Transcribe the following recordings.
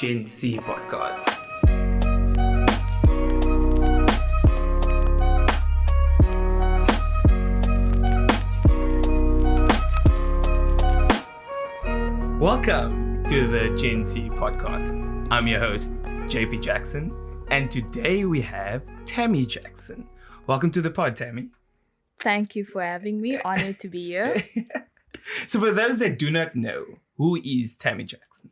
Gen C podcast. Welcome to the Gen C podcast. I'm your host, Tami Jackson, and today we have Tami Jackson. Welcome to the pod, Tami. Thank you for having me. Honored to be here. So for those that do not know, who is Tami Jackson?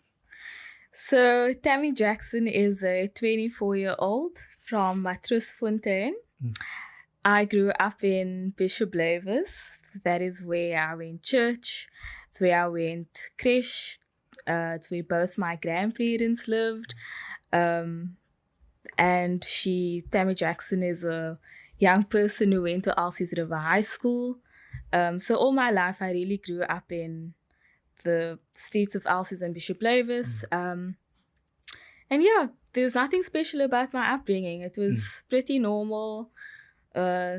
So Tami Jackson is a 24-year-old from Matroosfontein. I grew up in Bishop Lavis. That is where I went church. It's where I went creche. It's where both my grandparents lived. And Tami Jackson is a young person who went to Alces River High School. So all my life, I really grew up in the streets of Alces and Bishop Lavis. And yeah, there's nothing special about my upbringing. It was pretty normal.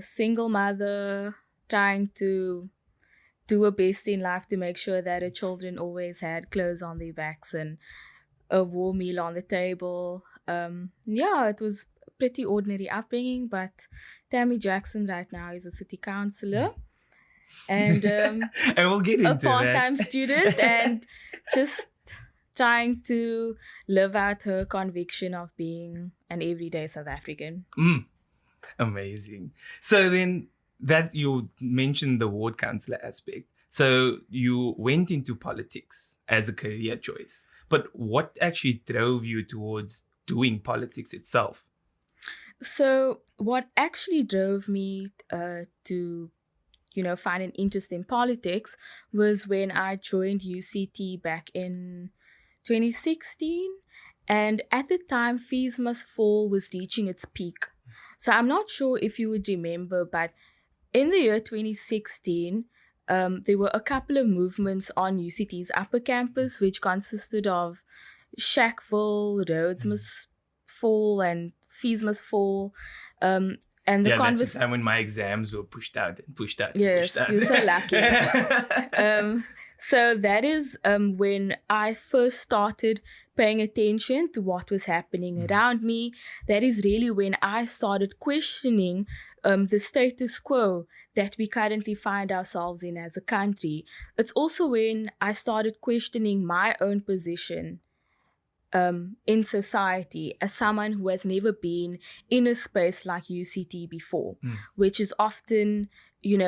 Single mother, trying to do her best in life to make sure that her children always had clothes on their backs and a warm meal on the table. Yeah, it was a pretty ordinary upbringing, but Tami Jackson right now is a city councillor and And we'll get into a part-time that. student and just trying to live out her conviction of being an everyday South African. Amazing. So then that you mentioned the ward councillor aspect. So you went into politics as a career choice. But what actually drove you towards doing politics itself? So what actually drove me to find an interest in politics was when I joined UCT back in 2016. And at the time, Fees Must Fall was reaching its peak. So I'm not sure if you would remember, but in the year 2016, there were a couple of movements on UCT's upper campus, which consisted of Shackville, Rhodes Must Fall, and Fees Must Fall. And the that's the time when my exams were pushed out. Yes, you're so lucky. So that is when I first started paying attention to what was happening around me. That is really when I started questioning the status quo that we currently find ourselves in as a country. It's also when I started questioning my own position in society as someone who has never been in a space like UCT before, which is often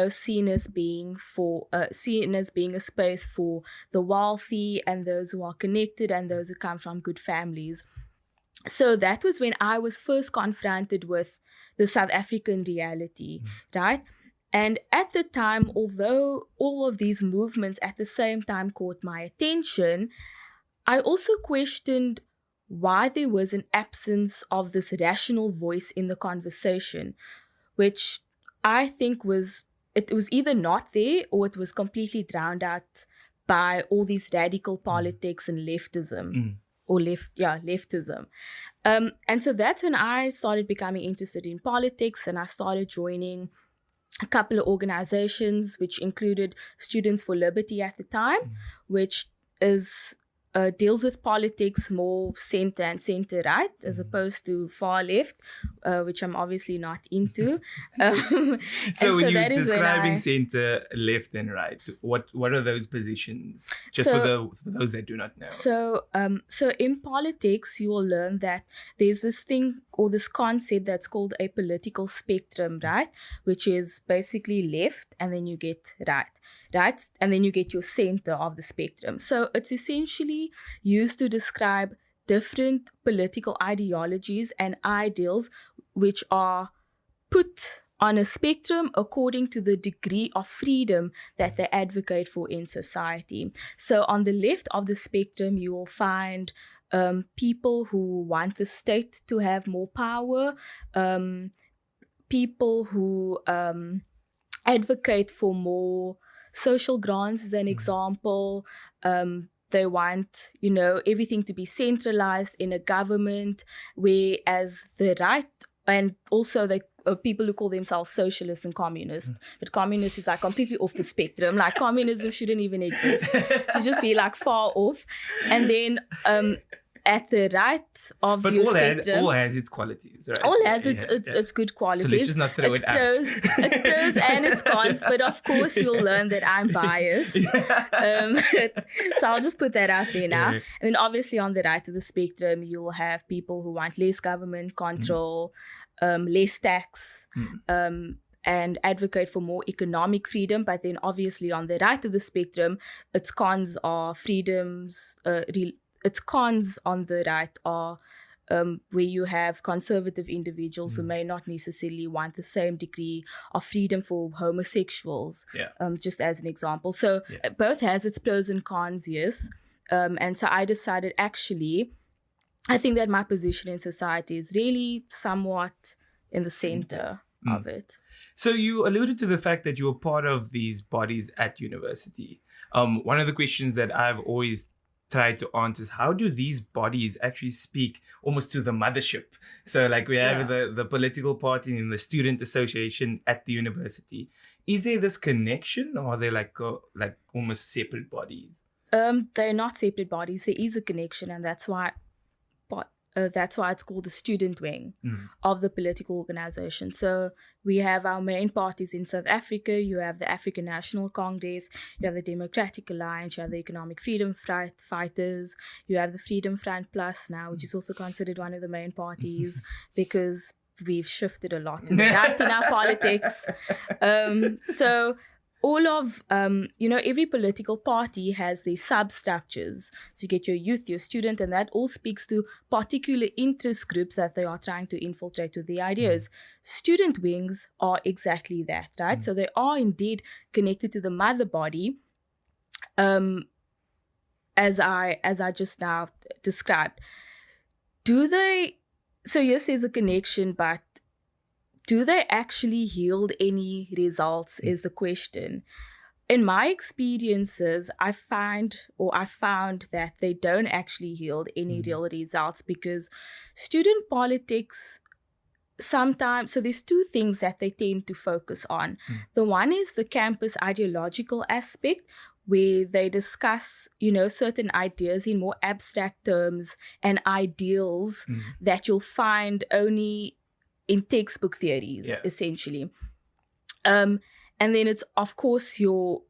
seen as being a space for the wealthy and those who are connected and those who come from good families. So that was when I was first confronted with the South African reality, right? And at the time, although all of these movements at the same time caught my attention, I also questioned why there was an absence of this rational voice in the conversation, which I think was either not there or it was completely drowned out by all these radical politics and leftism. Leftism. And so that's when I started becoming interested in politics, and I started joining a couple of organizations, which included Students for Liberty at the time, which is deals with politics more center and center right, as opposed to far left, which I'm obviously not into. So when you're describing center, left, and right, what are those positions? Just for those that do not know. So in politics, you will learn that there's this thing or this concept that's called a political spectrum, right? Which is basically left, and then you get right, and then you get your center of the spectrum. So it's essentially used to describe different political ideologies and ideals which are put on a spectrum according to the degree of freedom that they advocate for in society. So on the left of the spectrum, you will find people who want the state to have more power, people who advocate for more social grants, as an example. They want, everything to be centralized in a government, whereas the right, and also the people who call themselves socialists and communists, but communist is like completely off the spectrum. Like communism shouldn't even exist. It should just be like far off. And then at the right of But your all spectrum. has its qualities, right? All has its good qualities. So let's just not throw it's it out. It's pros and its cons, but of course you'll learn that I'm biased. So I'll just put that out there now. Yeah. And then obviously on the right of the spectrum, you'll have people who want less government control, less tax, and advocate for more economic freedom. But then obviously on the right of the spectrum, its cons are freedoms. Its cons on the right are where you have conservative individuals who may not necessarily want the same degree of freedom for homosexuals, just as an example. So both has its pros and cons, yes. And so I decided, actually, I think that my position in society is really somewhat in the center of it. So you alluded to the fact that you were part of these bodies at university. One of the questions that I've always tried to answer is, how do these bodies actually speak almost to the mothership? So like we have the political party and the student association at the university. Is there this connection, or are they like almost separate bodies? They're not separate bodies. There is a connection, and that's why it's called the student wing of the political organization. So we have our main parties in South Africa. You have the African National Congress, you have the Democratic Alliance, you have the Economic Freedom Fighters, you have the Freedom Front Plus now, which is also considered one of the main parties because we've shifted a lot to the right in our politics. So all of, every political party has their substructures. So you get your youth, your student, and that all speaks to particular interest groups that they are trying to infiltrate with their ideas. Student wings are exactly that, right? So they are indeed connected to the mother body, as I just now described. So yes, there's a connection, but do they actually yield any results is the question. In my experiences, I found that they don't actually yield any real results, because student politics sometimes, so there's two things that they tend to focus on. The one is the campus ideological aspect, where they discuss, certain ideas in more abstract terms and ideals that you'll find only in textbook theories, essentially. And then it's, of course, your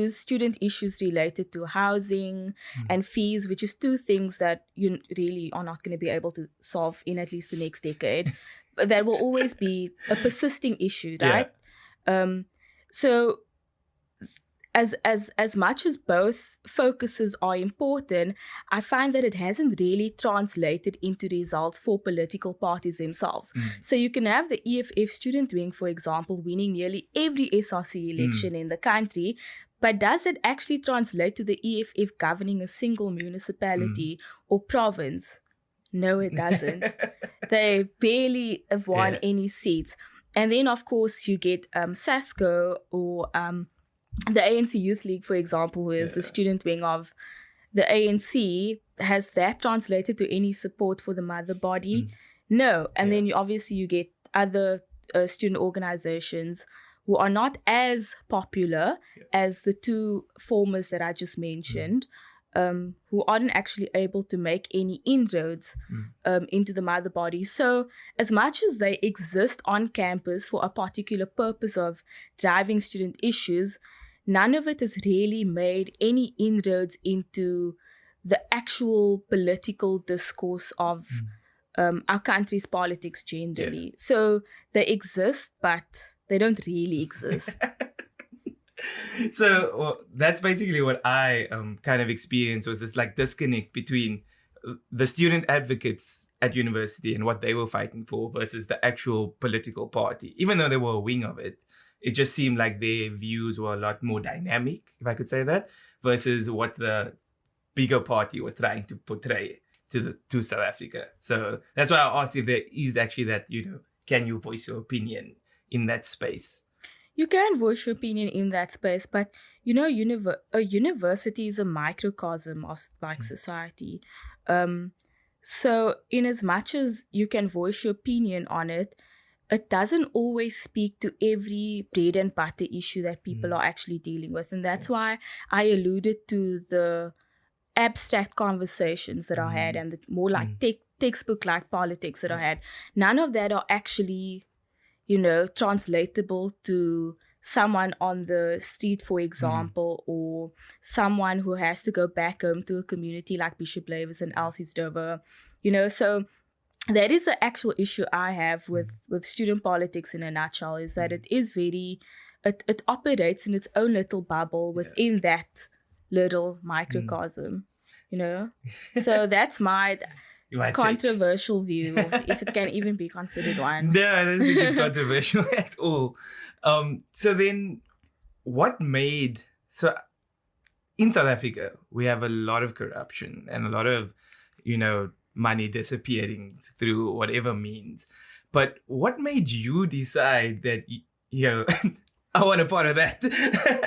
student issues related to housing and fees, which is two things that you really are not going to be able to solve in at least the next decade. But that will always be a persisting issue, right? So as much as both focuses are important, I find that it hasn't really translated into results for political parties themselves. So you can have the EFF student wing, for example, winning nearly every SRC election in the country, but does it actually translate to the EFF governing a single municipality or province? No, it doesn't. They barely have won any seats. And then, of course, you get SASCO or the ANC Youth League, for example, who is the student wing of the ANC. Has that translated to any support for the mother body? No. And then you get other student organizations who are not as popular as the two formers that I just mentioned, who aren't actually able to make any inroads into the mother body. So as much as they exist on campus for a particular purpose of driving student issues, none of it has really made any inroads into the actual political discourse of our country's politics generally. So they exist, but they don't really exist. So that's basically what I kind of experienced, was this like disconnect between the student advocates at university and what they were fighting for versus the actual political party. Even though they were a wing of it, it just seemed like their views were a lot more dynamic, if I could say that, versus what the bigger party was trying to portray to South Africa. So that's why I asked if there is actually that, can you voice your opinion in that space? You can voice your opinion in that space, but a university is a microcosm of society. So in as much as you can voice your opinion on it, it doesn't always speak to every bread and butter issue that people are actually dealing with. And that's why I alluded to the abstract conversations that are had and the more like textbook-like politics that are had, none of that are actually, translatable to someone on the street, for example, or someone who has to go back home to a community like Bishop Lavis and Elsie's-Dover, so that is the actual issue I have with student politics in a nutshell, is that it is it operates in its own little bubble within that little microcosm, So that's my controversial view, if it can even be considered one. No, I don't think it's controversial at all. So then what made... So in South Africa, we have a lot of corruption and a lot of, money disappearing through whatever means. But what made you decide that, I want a part of that?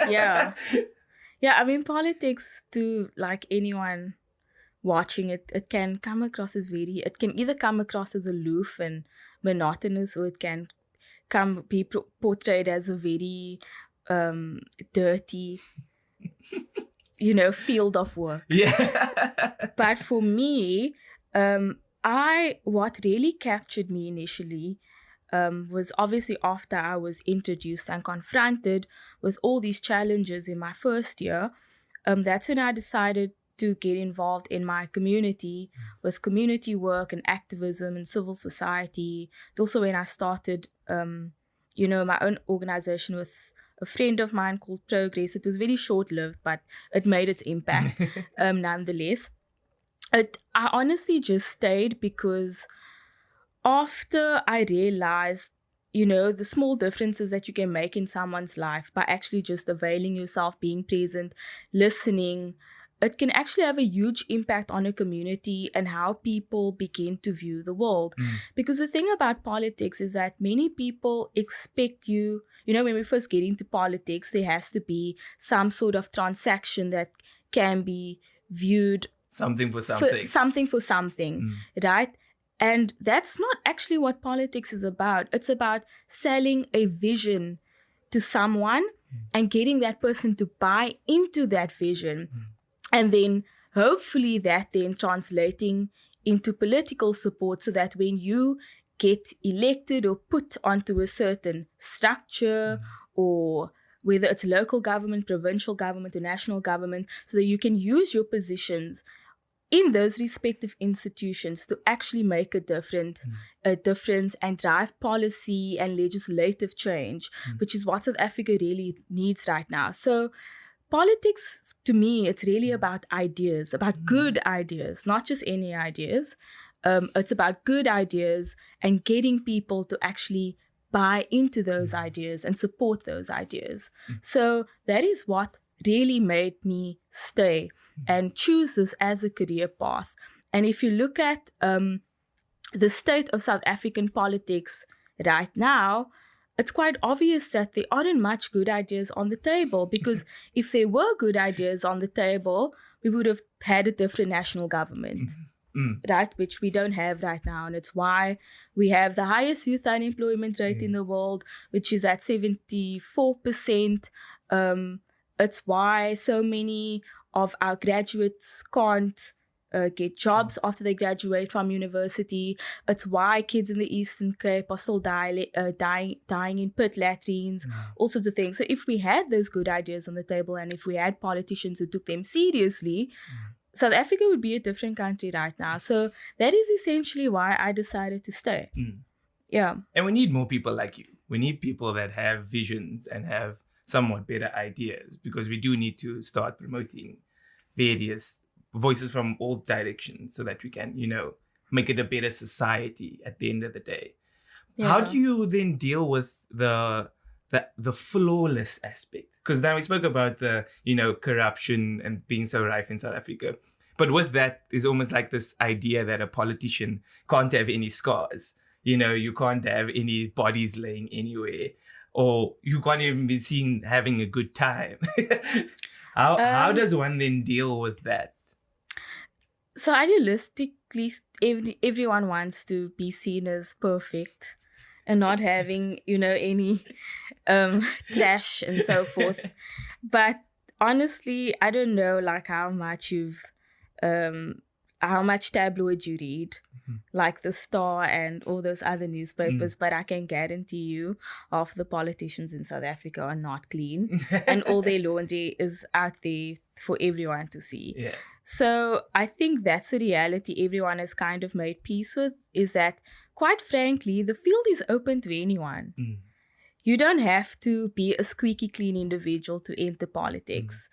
Yeah, I mean, politics, to like anyone watching it can come across as it can either come across as aloof and monotonous, or it can be portrayed as a very dirty, field of work. Yeah. But for me, what really captured me initially was obviously after I was introduced and confronted with all these challenges in my first year. That's when I decided to get involved in my community with community work and activism and civil society. It's also when I started, my own organization with a friend of mine called Progress. It was very short-lived, but it made its impact nonetheless. I honestly just stayed because after I realized, the small differences that you can make in someone's life by actually just availing yourself, being present, listening, it can actually have a huge impact on a community and how people begin to view the world. Because the thing about politics is that many people expect you, when we first get into politics, there has to be some sort of transaction that can be viewed something for something. Something for something, right? And that's not actually what politics is about. It's about selling a vision to someone and getting that person to buy into that vision. And then hopefully that then translating into political support, so that when you get elected or put onto a certain structure, or whether it's local government, provincial government, or national government, so that you can use your positions in those respective institutions to actually make a difference and drive policy and legislative change, which is what South Africa really needs right now. So politics, to me, it's really about ideas, about good ideas, not just any ideas. It's about good ideas and getting people to actually buy into those ideas and support those ideas. So that is what really made me stay and choose this as a career path. And if you look at the state of South African politics right now, it's quite obvious that there aren't much good ideas on the table, because if there were good ideas on the table, we would have had a different national government, right? Which we don't have right now. And it's why we have the highest youth unemployment rate in the world, which is at 74%. It's why so many of our graduates can't get jobs after they graduate from university. It's why kids in the Eastern Cape are still dying in pit latrines, all sorts of things. So if we had those good ideas on the table, and if we had politicians who took them seriously, South Africa would be a different country right now. So that is essentially why I decided to stay. Yeah. And we need more people like you. We need people that have visions and have somewhat better ideas, because we do need to start promoting various voices from all directions so that we can, make it a better society at the end of the day. Yeah. How do you then deal with the flawless aspect? Because now we spoke about the, corruption and being so rife in South Africa. But with that, there's almost like this idea that a politician can't have any scars. You can't have any bodies laying anywhere, or you can't even be seen having a good time. How does one then deal with that? So idealistically, everyone wants to be seen as perfect and not having, any trash and so forth. But honestly, I don't know how much you've how much tabloid you read, like the Star and all those other newspapers, but I can guarantee you half the politicians in South Africa are not clean and all their laundry is out there for everyone to see. Yeah. So I think that's a reality everyone has kind of made peace with, is that, quite frankly, the field is open to anyone. You don't have to be a squeaky clean individual to enter politics.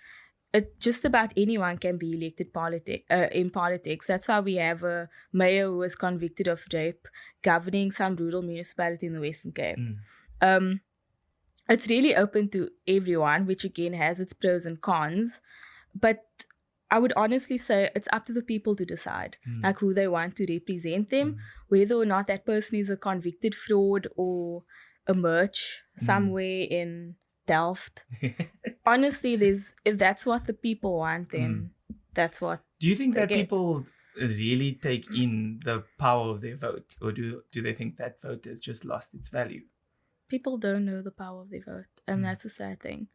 Just about anyone can be elected in politics. That's why we have a mayor who was convicted of rape governing some rural municipality in the Western Cape. It's really open to everyone, which again has its pros and cons. But I would honestly say it's up to the people to decide like who they want to represent them, whether or not that person is a convicted fraud or a merch somewhere in Delft. Honestly, if that's what the people want, then that's what. Do you think that people really take in the power of their vote, or do they think that vote has just lost its value? People don't know the power of their vote, and that's a sad thing.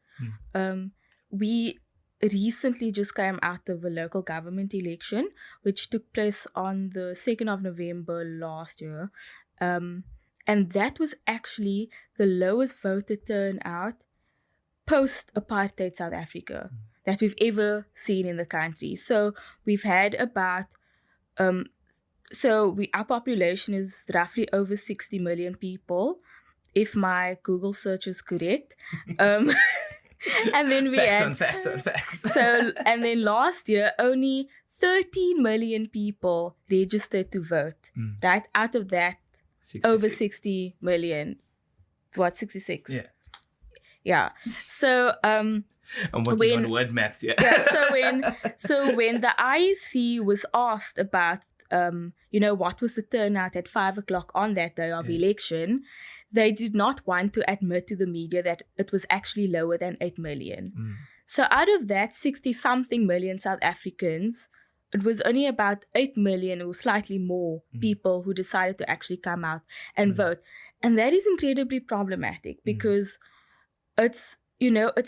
We recently just came out of a local government election, which took place on the 2nd of November last year. And that was actually the lowest voter turnout post-apartheid South Africa that we've ever seen in the country. So we've had about, our population is roughly over 60 million people, if my Google search is correct. And then we fact on facts. So, and then last year, only 13 million people registered to vote, right? Out of that, 66. over 60 million. It's what, 66? Yeah. Yeah. So I'm working on word maths here. So when the IEC was asked about what was the turnout at 5:00 on that day of election, they did not want to admit to the media that it was actually lower than 8 million. So out of that 60-something million South Africans, it was only about 8 million or slightly more people who decided to actually come out and vote. And that is incredibly problematic because it's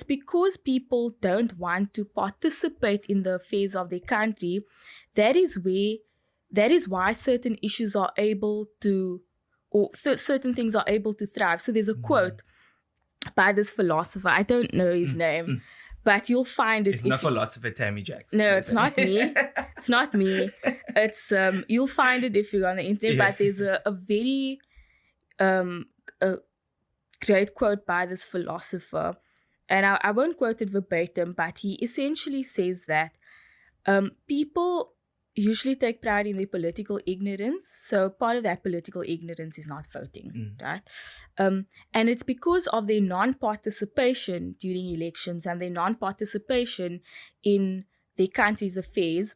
because people don't want to participate in the affairs of their country. That is why certain issues are able to, certain things are able to thrive. So there's a quote by this philosopher. I don't know his name. But you'll find it. It's not philosopher Tami Jackson. No, it's not me. It's not me. It's you'll find it if you're on the internet. But there's a very a great quote by this philosopher, and I won't quote it verbatim, but he essentially says that people usually take pride in their political ignorance. So part of that political ignorance is not voting, right? And it's because of their non-participation during elections and their non-participation in their country's affairs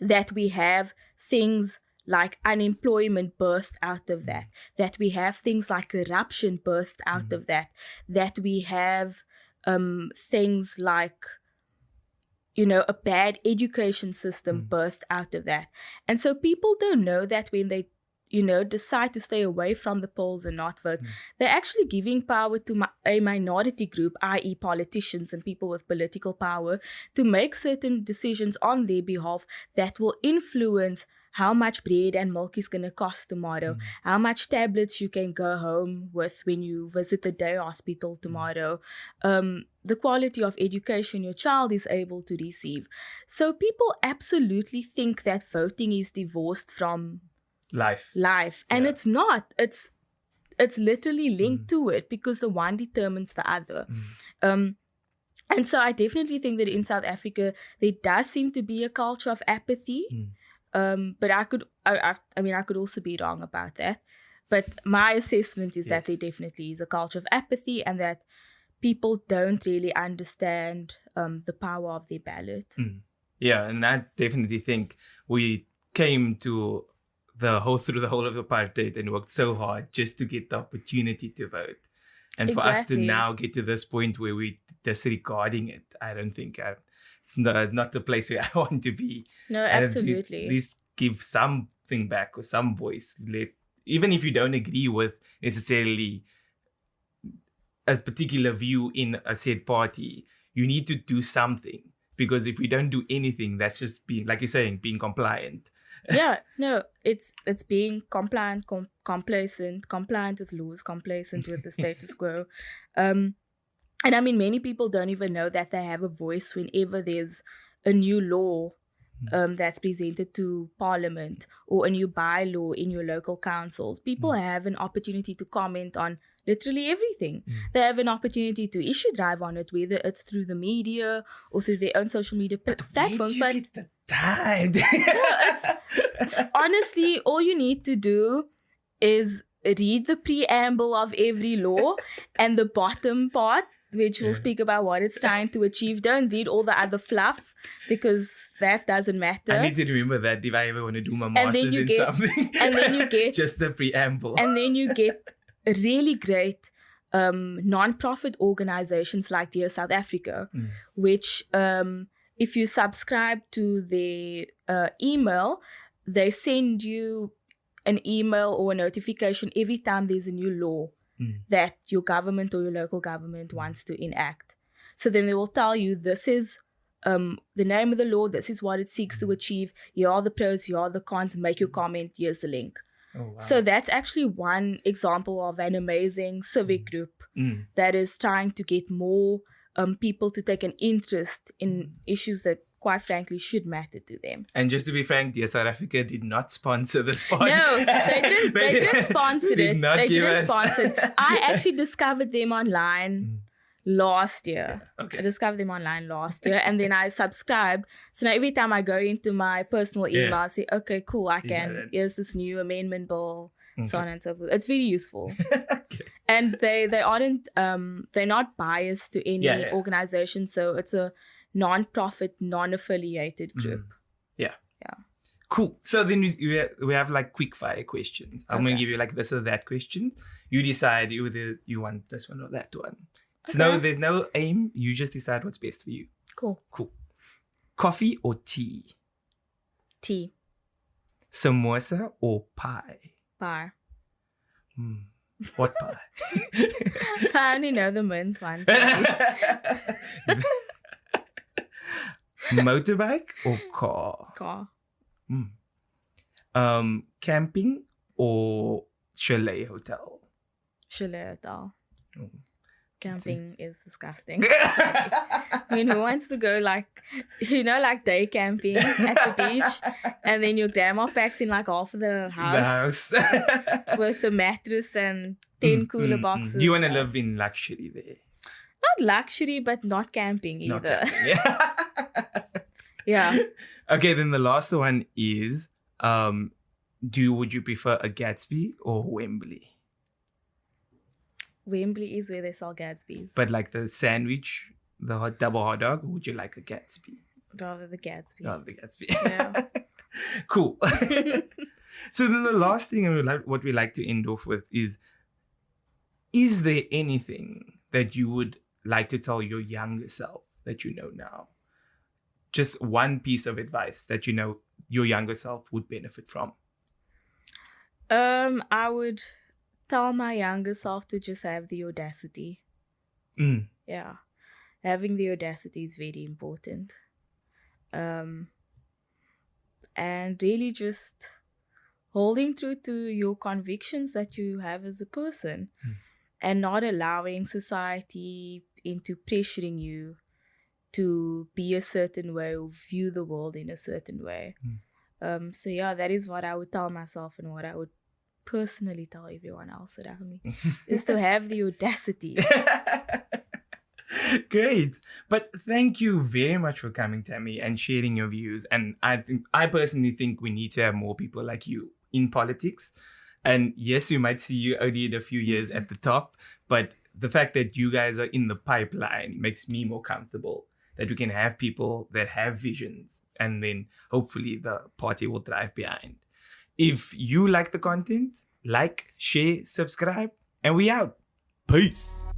that we have things like unemployment birthed out of that, that we have things like corruption birthed out of that we have things like a bad education system birthed out of that. And so people don't know that when they, decide to stay away from the polls and not vote, they're actually giving power to a minority group, i.e. politicians and people with political power, to make certain decisions on their behalf that will influence how much bread and milk is going to cost tomorrow, how much tablets you can go home with when you visit the day hospital tomorrow, the quality of education your child is able to receive. So people absolutely think that voting is divorced from life. And it's not. It's literally linked to it because the one determines the other. And so I definitely think that in South Africa, there does seem to be a culture of apathy. But I could also be wrong about that. But my assessment is that there definitely is a culture of apathy and that people don't really understand the power of their ballot. Yeah, and I definitely think we came to through the whole of apartheid and worked so hard just to get the opportunity to vote. And for us to now get to this point where we're disregarding it, I don't think it's not the place where I want to be. No, absolutely. At least give something back or some voice. Even if you don't agree with necessarily a particular view in a said party, you need to do something Because if we don't do anything, that's just being, like you're saying, being compliant. Yeah, no, it's being compliant, complacent, compliant with laws, complacent with the status quo. And I mean, many people don't even know that they have a voice whenever there's a new law that's presented to Parliament or a new bylaw in your local councils. People have an opportunity to comment on literally everything. They have an opportunity to issue drive on it, whether it's through the media or through their own social media platforms. Where do you get the time? It's honestly, all you need to do is read the preamble of every law and the bottom part, which will speak about what it's trying to achieve. Don't read all the other fluff, because that doesn't matter. I need to remember that if I ever want to do my master's in something. And then you get just the preamble. And then you get really great non-profit organizations like Dear South Africa, which if you subscribe to their email, they send you an email or a notification every time there's a new law that your government or your local government wants to enact. So then they will tell you, this is the name of the law, this is what it seeks to achieve, here are the pros, here are the cons, make your comment, here's the link. Oh, wow. So that's actually one example of an amazing civic group that is trying to get more people to take an interest in issues that, quite frankly, should matter to them. And just to be frank, Dear South Africa did not sponsor this pod. No, they didn't sponsor it. They didn't sponsor it. I actually discovered them online last year. Okay. I discovered them online last year, and then I subscribed. So now every time I go into my personal email, I say, okay, cool, I can. Here's this new amendment bill, so on and so forth. It's very useful. Okay. And they aren't they're not biased to any organization, so it's a non-profit, non-affiliated group. Yeah. Cool. So then we have like quick fire questions. I'm going to give you like this or that question. You decide whether you want this one or that one. So there's no aim. You just decide what's best for you. Cool. Coffee or tea? Tea. Samosa or pie? Pie. What pie? I only know the men's ones. Motorbike or car? Car. Camping or chalet hotel? Chalet hotel. Camping is disgusting. I mean, who wants to go like day camping at the beach, and then your grandma packs in like half of the house. With the mattress and 10 cooler boxes. Do you want to live in luxury there? Not luxury, but not camping either. Not camping, yeah. Yeah. Okay, then the last one is, would you prefer a Gatsby or Wembley? Wembley is where they sell Gatsby's. But like the sandwich, the double hot dog, or would you like a Gatsby? Rather the Gatsby. Yeah. Cool. So then the last thing what we like to end off with is there anything that you would like to tell your younger self that you know now? Just one piece of advice that you know your younger self would benefit from. I would tell my younger self to just have the audacity. Yeah. Having the audacity is very important. And really just holding true to your convictions that you have as a person, and not allowing society into pressuring you to be a certain way or view the world in a certain way. So yeah, that is what I would tell myself, and what I would personally tell everyone else around me is to have the audacity. Great. But thank you very much for coming, Tami, and sharing your views. And I personally think we need to have more people like you in politics. And yes, we might see you only in a few years at the top, but the fact that you guys are in the pipeline makes me more comfortable that we can have people that have visions, and then hopefully the party will thrive behind. If you like the content, like, share, subscribe, and we out. Peace.